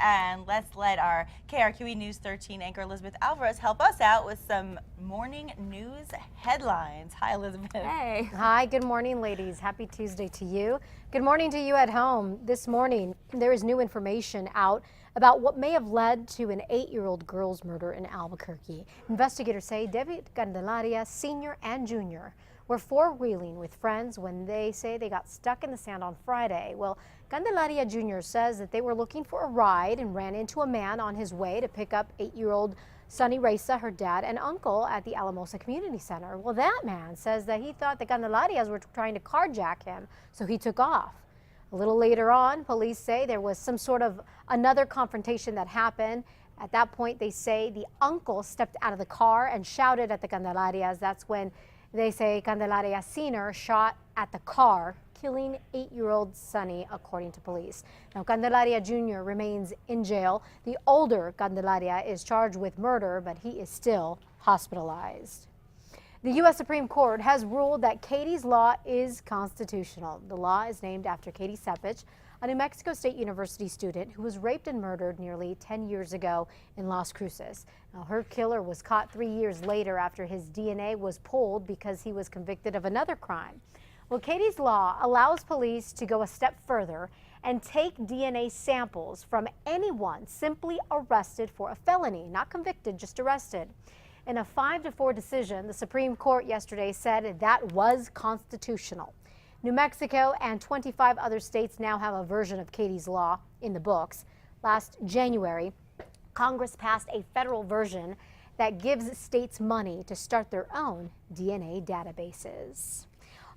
and let's let our KRQE News 13 anchor Elizabeth Alvarez help us out with some morning news headlines. Hi, Elizabeth. Hey. Hi, good morning, ladies. Happy Tuesday to you. Good morning to you at home. This morning, there is new information out about what may have led to an 8-year-old girl's murder in Albuquerque. Investigators say David Candelaria, Sr. and Jr. were four-wheeling with friends when they say they got stuck in the sand on Friday. Well, Candelaria Jr. says that they were looking for a ride and ran into a man on his way to pick up 8-year-old Sunny Reza, her dad and uncle, at the Alamosa Community Center. Well, that man says that he thought the Candelarias were trying to carjack him, so he took off. A little later on, police say there was some sort of another confrontation that happened. At that point, they say the uncle stepped out of the car and shouted at the Candelarias. That's when they say Candelaria Sr. shot at the car, killing 8-year-old Sunny, according to police. Now, Candelaria Jr. remains in jail. The older Candelaria is charged with murder, but he is still hospitalized. The U.S. Supreme Court has ruled that Katie's Law is constitutional. The law is named after Katie Sepich, a New Mexico State University student who was raped and murdered nearly 10 years ago in Las Cruces. Now, her killer was caught 3 years later after his DNA was pulled because he was convicted of another crime. Well, Katie's Law allows police to go a step further and take DNA samples from anyone simply arrested for a felony, not convicted, just arrested. In a 5-4 decision, the Supreme Court yesterday said that was constitutional. New Mexico and 25 other states now have a version of Katie's Law in the books. Last January, Congress passed a federal version that gives states money to start their own DNA databases.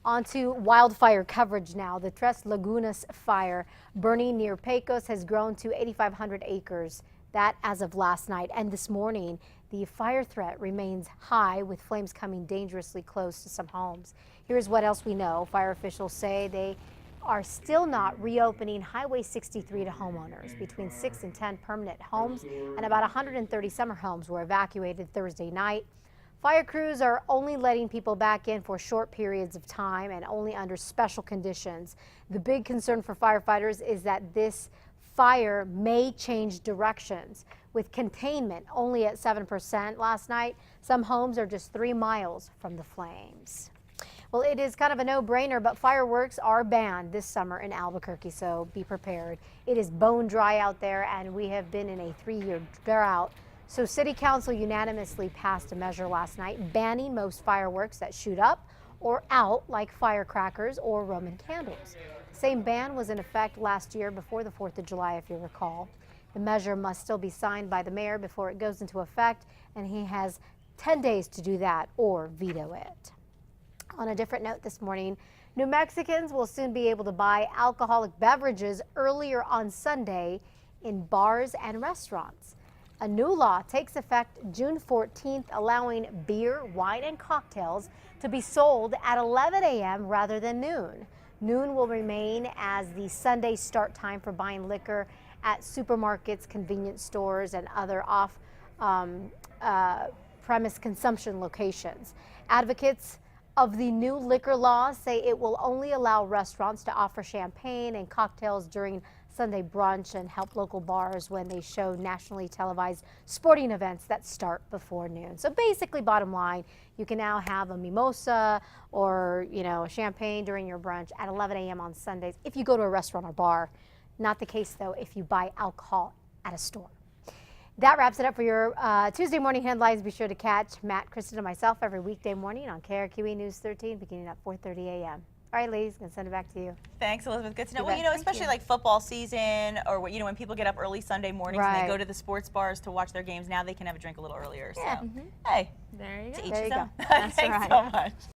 On to wildfire coverage now. The Tres Lagunas fire burning near Pecos has grown to 8,500 acres. That as of last night. And this morning, the fire threat remains high, with flames coming dangerously close to some homes. Here's what else we know. Fire officials say they are still not reopening Highway 63 to homeowners. Between 6 and 10 permanent homes and about 130 summer homes were evacuated Thursday night. Fire crews are only letting people back in for short periods of time and only under special conditions. The big concern for firefighters is that this fire may change directions. With containment only at 7% last night, some homes are just 3 miles from the flames. Well, it is kind of a no-brainer, but fireworks are banned this summer in Albuquerque, so be prepared. It is bone dry out there, and we have been in a 3-year drought. So City Council unanimously passed a measure last night banning most fireworks that shoot up or out, like firecrackers or Roman candles. The same ban was in effect last year before the 4th of July, if you recall. The measure must still be signed by the mayor before it goes into effect, and he has 10 days to do that or veto it. On a different note this morning, New Mexicans will soon be able to buy alcoholic beverages earlier on Sunday in bars and restaurants. A new law takes effect June 14th, allowing beer, wine, and cocktails to be sold at 11 a.m. rather than noon. Noon will remain as the Sunday start time for buying liquor at supermarkets, convenience stores, and other off-premise consumption locations. Advocates of the new liquor law say it will only allow restaurants to offer champagne and cocktails during Sunday brunch and help local bars when they show nationally televised sporting events that start before noon. So basically, bottom line, you can now have a mimosa or, a champagne during your brunch at 11 a.m. on Sundays if you go to a restaurant or bar. Not the case, though, if you buy alcohol at a store. That wraps it up for your Tuesday morning headlines. Be sure to catch Matt, Kristen, and myself every weekday morning on KRQE News 13 beginning at 4:30 a.m. All right, ladies, I'm going to send it back to you. Thanks, Elizabeth. Good to know. Well, especially like football season or, when people get up early Sunday mornings and they go to the sports bars to watch their games, now they can have a drink a little earlier. So, hey, there you go. to each his own. That's Thanks right. so much.